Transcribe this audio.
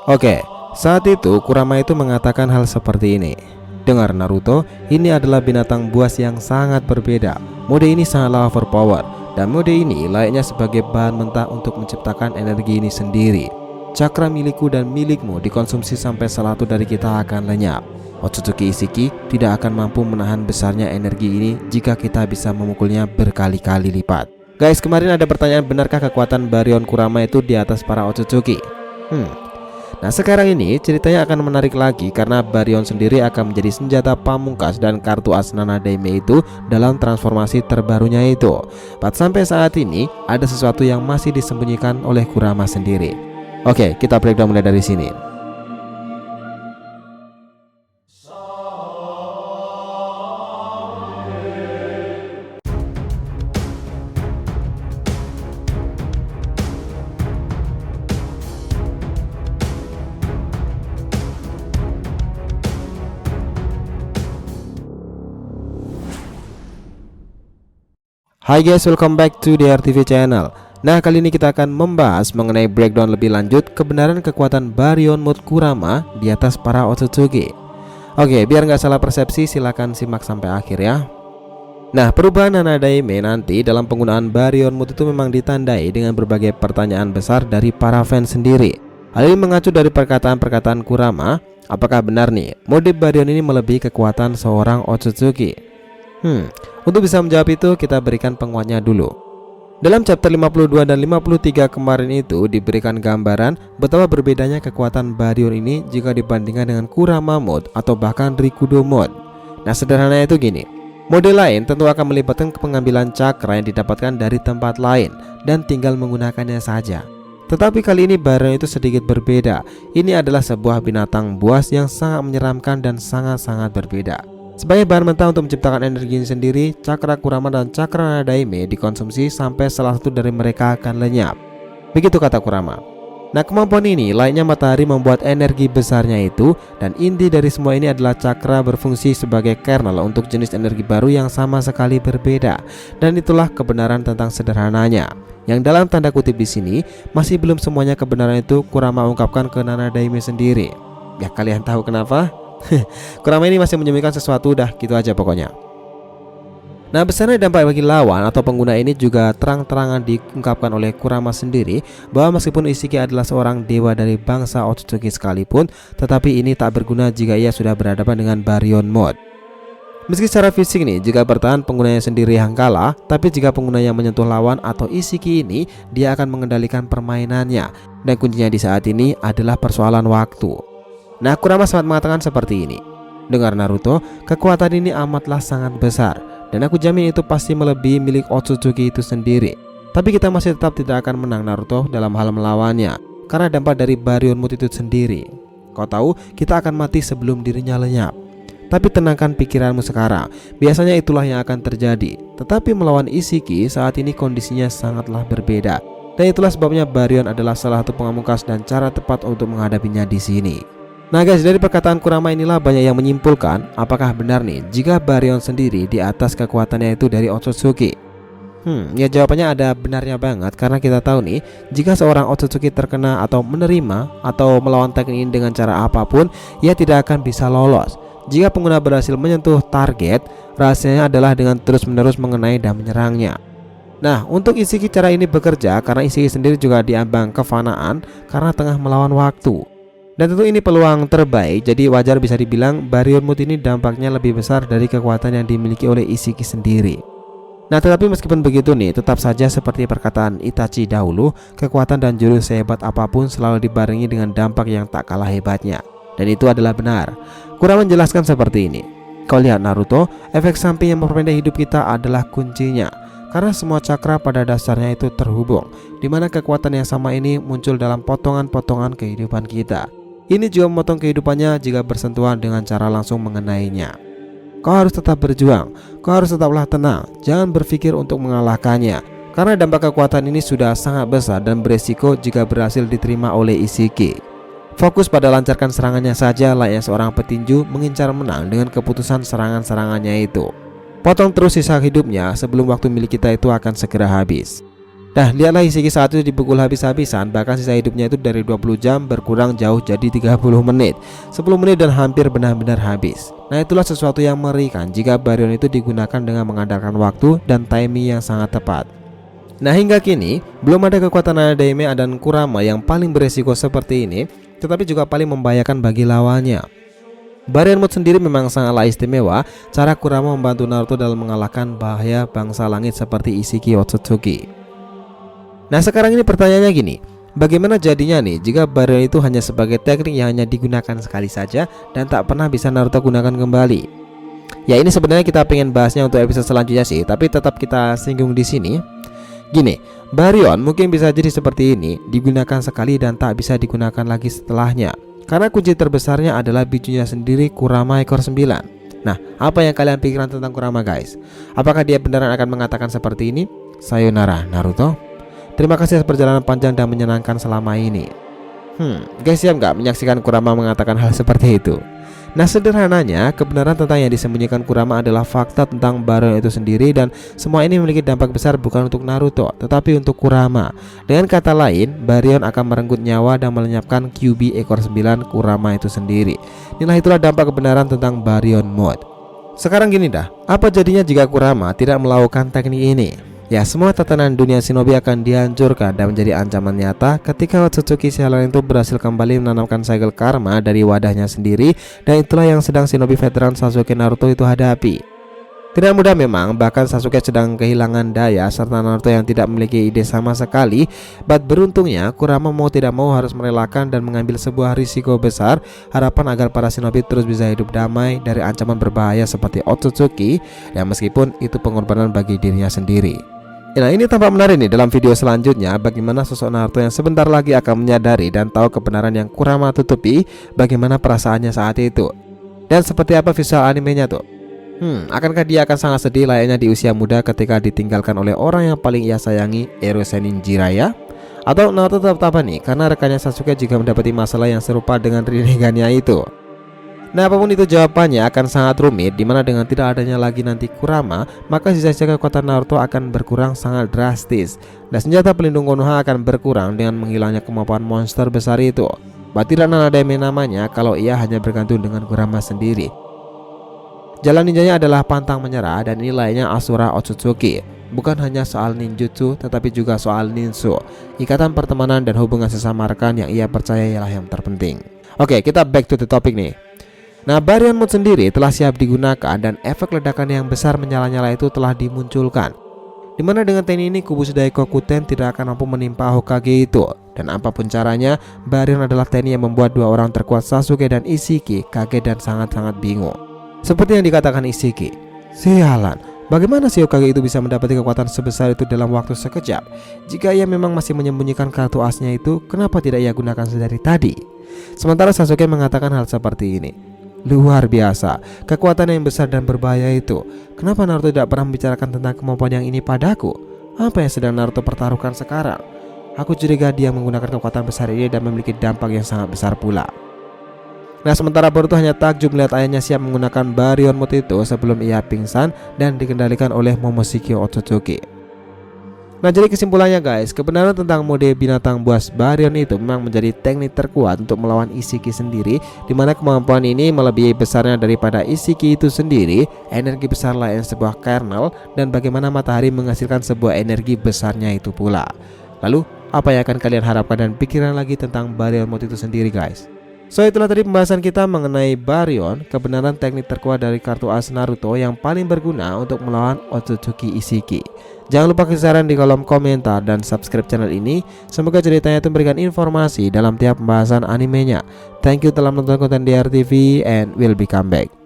Oke, saat itu Kurama itu mengatakan hal seperti ini. Dengar Naruto, ini adalah binatang buas yang sangat berbeda. Mode ini sangatlah overpower, dan mode ini layaknya sebagai bahan mentah untuk menciptakan energi ini sendiri. Cakra milikku dan milikmu dikonsumsi sampai salah satu dari kita akan lenyap. Otsutsuki Ishiki tidak akan mampu menahan besarnya energi ini jika kita bisa memukulnya berkali-kali lipat. Guys, kemarin ada pertanyaan, benarkah kekuatan Baryon Kurama itu di atas para Otsutsuki? Nah, sekarang ini ceritanya akan menarik lagi karena Baryon sendiri akan menjadi senjata pamungkas dan kartu as Nana Daime itu dalam transformasi terbarunya itu. Sampai saat ini ada sesuatu yang masih disembunyikan oleh Kurama sendiri. Oke, kita breakdown mulai dari sini. Hai guys, welcome back to DRTV channel. Nah, kali ini kita akan membahas mengenai breakdown lebih lanjut kebenaran kekuatan Baryon Mode Kurama di atas para Otsutsuki. Oke, biar nggak salah persepsi, silahkan simak sampai akhir ya. Nah, perubahan Nana Daime nanti dalam penggunaan Baryon Mode itu memang ditandai dengan berbagai pertanyaan besar dari para fans sendiri. Hal ini mengacu dari perkataan-perkataan Kurama. Apakah benar nih mode Baryon ini melebihi kekuatan seorang Otsutsuki? Untuk bisa menjawab itu, kita berikan penguatnya dulu. Dalam chapter 52 dan 53 kemarin itu diberikan gambaran betapa berbedanya kekuatan Baryon ini jika dibandingkan dengan Kurama Mode atau bahkan Rikudo Mode. Nah, sederhananya itu gini. Mode lain tentu akan melibatkan pengambilan cakra yang didapatkan dari tempat lain dan tinggal menggunakannya saja. Tetapi kali ini Baryon itu sedikit berbeda. Ini adalah sebuah binatang buas yang sangat menyeramkan dan sangat-sangat berbeda. Sebagai bahan mentah untuk menciptakan energi ini sendiri, cakra Kurama dan cakra Nana Daime dikonsumsi sampai salah satu dari mereka akan lenyap. Begitu kata Kurama. Nah, kemampuan ini layaknya matahari membuat energi besarnya itu, dan inti dari semua ini adalah cakra berfungsi sebagai kernel untuk jenis energi baru yang sama sekali berbeda. Dan itulah kebenaran tentang sederhananya. Yang dalam tanda kutip di sini masih belum semuanya kebenaran itu Kurama ungkapkan ke Nana Daime sendiri. Ya, kalian tahu kenapa? Kurama ini masih menyembunyikan sesuatu, dah gitu aja pokoknya. Nah, besarnya dampak bagi lawan atau pengguna ini juga terang-terangan diungkapkan oleh Kurama sendiri, bahwa meskipun Ishiki adalah seorang dewa dari bangsa Otsutsuki sekalipun, tetapi ini tak berguna jika ia sudah berhadapan dengan Baryon Mode. Meski secara fisik nih jika bertahan penggunanya sendiri yang kalah, tapi jika pengguna yang menyentuh lawan atau Ishiki ini, dia akan mengendalikan permainannya. Dan kuncinya di saat ini adalah persoalan waktu. Nah, Kurama sempat mengatakan seperti ini. Dengar Naruto, kekuatan ini amatlah sangat besar, dan aku jamin itu pasti melebihi milik Otsutsuki itu sendiri. Tapi kita masih tetap tidak akan menang Naruto dalam hal melawannya, karena dampak dari Baryon Mode itu sendiri. Kau tahu, kita akan mati sebelum dirinya lenyap. Tapi tenangkan pikiranmu sekarang, biasanya itulah yang akan terjadi. Tetapi melawan Ishiki saat ini kondisinya sangatlah berbeda. Dan itulah sebabnya Baryon adalah salah satu pamungkas dan cara tepat untuk menghadapinya di sini. Nah guys, dari perkataan Kurama inilah banyak yang menyimpulkan apakah benar nih jika Baryon sendiri di atas kekuatannya itu dari Otsutsuki. Ya jawabannya ada benarnya banget, karena kita tahu nih jika seorang Otsutsuki terkena atau menerima atau melawan teknik ini dengan cara apapun, ia tidak akan bisa lolos. Jika pengguna berhasil menyentuh target, rahasianya adalah dengan terus-menerus mengenai dan menyerangnya. Nah, untuk Ishiki cara ini bekerja karena Ishiki sendiri juga diambang kefanaan karena tengah melawan waktu. Dan tentu ini peluang terbaik, jadi wajar bisa dibilang Baryon Mode ini dampaknya lebih besar dari kekuatan yang dimiliki oleh Ishiki sendiri. Nah, tetapi meskipun begitu nih, tetap saja seperti perkataan Itachi dahulu, kekuatan dan jurus sehebat apapun selalu dibarengi dengan dampak yang tak kalah hebatnya. Dan itu adalah benar. Kurama menjelaskan seperti ini. Kau lihat Naruto, efek samping yang memperpendek hidup kita adalah kuncinya. Karena semua cakra pada dasarnya itu terhubung, dimana kekuatan yang sama ini muncul dalam potongan-potongan kehidupan kita. Ini juga memotong kehidupannya jika bersentuhan dengan cara langsung mengenainya. Kau harus tetap berjuang, kau harus tetaplah tenang, jangan berpikir untuk mengalahkannya. Karena dampak kekuatan ini sudah sangat besar dan beresiko jika berhasil diterima oleh Ishiki. Fokus pada lancarkan serangannya saja layaknya seorang petinju mengincar menang dengan keputusan serangan-serangannya itu. Potong terus sisa hidupnya sebelum waktu milik kita itu akan segera habis. Nah, lihatlah Isiki saat itu dipukul habis-habisan, bahkan sisa hidupnya itu dari 20 jam berkurang jauh jadi 30 menit 10 menit dan hampir benar-benar habis. Nah, itulah sesuatu yang mengerikan jika Baryon itu digunakan dengan mengandalkan waktu dan timing yang sangat tepat. Nah, hingga kini belum ada kekuatan Adaime dan Kurama yang paling beresiko seperti ini, tetapi juga paling membahayakan bagi lawannya. Baryon Mode sendiri memang sangatlah istimewa. Cara Kurama membantu Naruto dalam mengalahkan bahaya bangsa langit seperti Isiki Otsutsuki. Nah, sekarang ini pertanyaannya gini, bagaimana jadinya nih jika Baryon itu hanya sebagai teknik yang hanya digunakan sekali saja dan tak pernah bisa Naruto gunakan kembali? Ya, ini sebenarnya kita pengen bahasnya untuk episode selanjutnya sih, tapi tetap kita singgung di sini. Gini, Baryon mungkin bisa jadi seperti ini, digunakan sekali dan tak bisa digunakan lagi setelahnya. Karena kunci terbesarnya adalah bijunya sendiri, Kurama ekor 9. Nah, apa yang kalian pikirkan tentang Kurama, guys? Apakah dia beneran akan mengatakan seperti ini? Sayonara Naruto. Terima kasih atas perjalanan panjang dan menyenangkan selama ini. Guys, siap nggak menyaksikan Kurama mengatakan hal seperti itu? Nah, sederhananya kebenaran tentang yang disembunyikan Kurama adalah fakta tentang Baryon itu sendiri, dan semua ini memiliki dampak besar bukan untuk Naruto tetapi untuk Kurama. Dengan kata lain, Baryon akan merenggut nyawa dan melenyapkan Kyuubi ekor 9 Kurama itu sendiri. Itulah dampak kebenaran tentang Baryon Mode. Sekarang gini dah, apa jadinya jika Kurama tidak melakukan teknik ini? Ya, semua tatanan dunia shinobi akan dihancurkan dan menjadi ancaman nyata ketika Otsutsuki sialan itu berhasil kembali menanamkan segel karma dari wadahnya sendiri, dan itulah yang sedang shinobi veteran Sasuke Naruto itu hadapi. Tidak mudah memang, bahkan Sasuke sedang kehilangan daya serta Naruto yang tidak memiliki ide sama sekali. But beruntungnya Kurama mau tidak mau harus merelakan dan mengambil sebuah risiko besar, harapan agar para shinobi terus bisa hidup damai dari ancaman berbahaya seperti Otsutsuki, ya meskipun itu pengorbanan bagi dirinya sendiri. Nah, ini tampak menarik nih dalam video selanjutnya, bagaimana sosok Naruto yang sebentar lagi akan menyadari dan tahu kebenaran yang Kurama tutupi, bagaimana perasaannya saat itu, dan seperti apa visual animenya tuh. Akankah dia akan sangat sedih layaknya di usia muda ketika ditinggalkan oleh orang yang paling ia sayangi, Ero Sennin Jiraiya? Atau Naruto tetap apa nih karena rekannya Sasuke juga mendapati masalah yang serupa dengan Rinnegannya itu? Nah, apapun itu jawabannya akan sangat rumit, dimana dengan tidak adanya lagi nanti Kurama, maka sisa-sisa kekuatan Naruto akan berkurang sangat drastis, dan senjata pelindung Konoha akan berkurang dengan menghilangnya kemampuan monster besar itu. Batiran Adaime namanya kalau ia hanya bergantung dengan Kurama sendiri. Jalan ninjanya adalah pantang menyerah, dan ini lainnya Asura Otsutsuki. Bukan hanya soal ninjutsu, tetapi juga soal ninsu, ikatan pertemanan dan hubungan sesama rekan yang ia percaya ialah yang terpenting. Oke, kita back to the topic nih. Nah, Baryon Mode sendiri telah siap digunakan dan efek ledakan yang besar menyala-nyala itu telah dimunculkan, dimana dengan teknik ini Kubusudai Kokuten tidak akan mampu menimpa Hokage itu. Dan apapun caranya, Baryon adalah teknik yang membuat dua orang terkuat Sasuke dan Isiki kaget dan sangat-sangat bingung. Seperti yang dikatakan Isiki, sialan, bagaimana si Hokage itu bisa mendapati kekuatan sebesar itu dalam waktu sekejap? Jika ia memang masih menyembunyikan kartu asnya itu, kenapa tidak ia gunakan sedari tadi? Sementara Sasuke mengatakan hal seperti ini, luar biasa, kekuatan yang besar dan berbahaya itu. Kenapa Naruto tidak pernah membicarakan tentang kemampuan yang ini padaku? Apa yang sedang Naruto pertaruhkan sekarang? Aku curiga dia menggunakan kekuatan besar ini dan memiliki dampak yang sangat besar pula. Nah, sementara Boruto hanya takjub melihat ayahnya siap menggunakan Baryon Mode itu sebelum ia pingsan dan dikendalikan oleh Momoshiki Otsutsuki. Nah, jadi kesimpulannya guys, kebenaran tentang mode binatang buas Baryon itu memang menjadi teknik terkuat untuk melawan Isiki sendiri, dimana kemampuan ini melebihi besarnya daripada Isiki itu sendiri. Energi besar lain sebuah kernel, dan bagaimana matahari menghasilkan sebuah energi besarnya itu pula. Lalu, apa yang akan kalian harapkan dan pikiran lagi tentang Baryon Mode itu sendiri guys? So, itulah tadi pembahasan kita mengenai Baryon, kebenaran teknik terkuat dari kartu as Naruto yang paling berguna untuk melawan Otsutsuki Isiki. Jangan lupa kasih saran di kolom komentar dan subscribe channel ini. Semoga ceritanya itu memberikan informasi dalam tiap pembahasan animenya. Thank you telah menonton konten DR TV and we'll be come back.